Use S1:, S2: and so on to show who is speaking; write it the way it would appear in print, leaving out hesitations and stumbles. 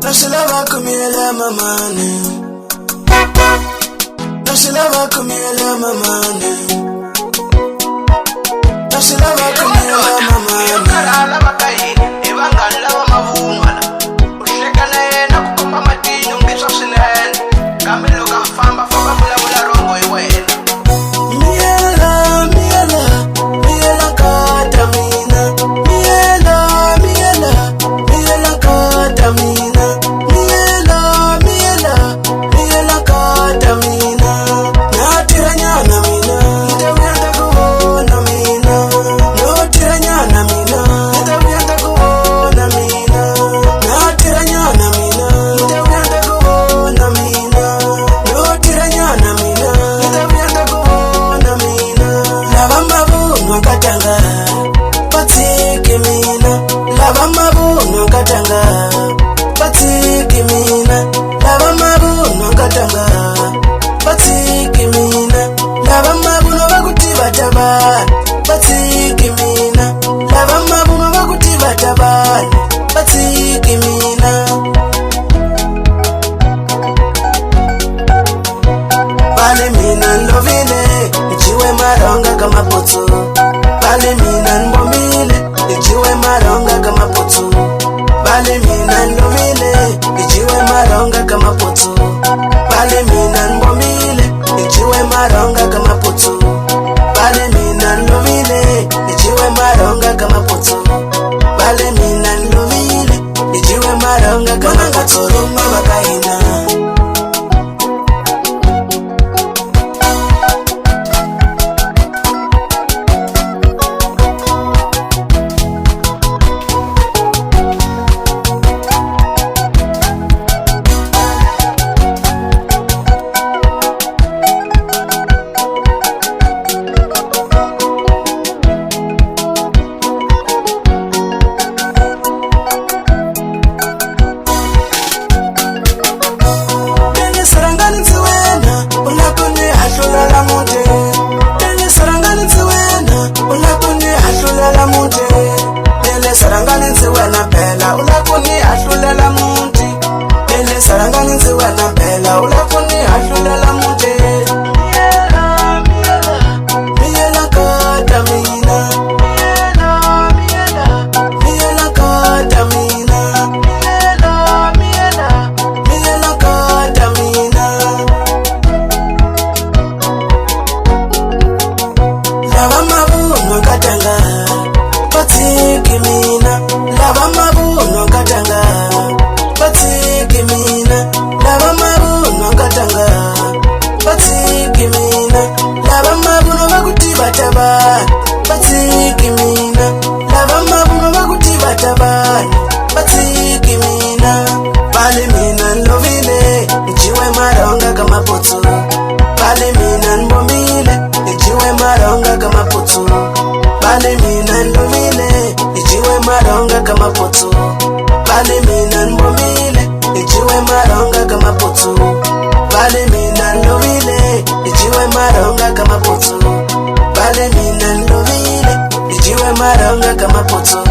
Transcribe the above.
S1: Nashilava kumiela mamane. Nashilava kumiela mamane. Nashilava kumiela mamane.
S2: Karala makaini, evangala wa mavunwala. Usheka na yena kukomba matini ungiswa sinene. Kamilo kafamba foka mula rongo iwena.
S1: Miela, miela, miela kata mina. Miela, miela, miela kata mina. Miela, miela, miela kata mina. Natiranyana mina, nitawenda kuona mina. Natiranyana mina, nitawenda kuona mina. Natiranyana mina, nitawenda kuona mina. Natiranyana mina, nitawenda kuona mina. Lava mabuno katanga, patsiki mina. Lava mabuno katanga, patsiki mina. Lava mabuno katanga, patsiki mina. Lava mabuno bakuti batabana, patsiki mina. Lava mabuno bakuti batabana, patsiki mina. Pale mina lovile, ichiwe maronga kama potso. Pale mina nbomile, ichiwe maronga kama potso. Pale mina lovile, ichiwe maronga kama potso. Pale mina nbomile, ichiwe maronga kama potso. Pale mina lovile, ichiwe maronga kama potso. Pale mina lovile, ichiwe maronga kama potso. Mabakaina. Pale mina nbomile, ichiwe maronga kama potso. Pale mina nlovile, ichiwe maronga kama potso. Pale mina nbomile, ichiwe maronga kama potso. Pale mina nlovile, ichiwe maronga kama potso. Pale mina nlovile, ichiwe maronga kama potso.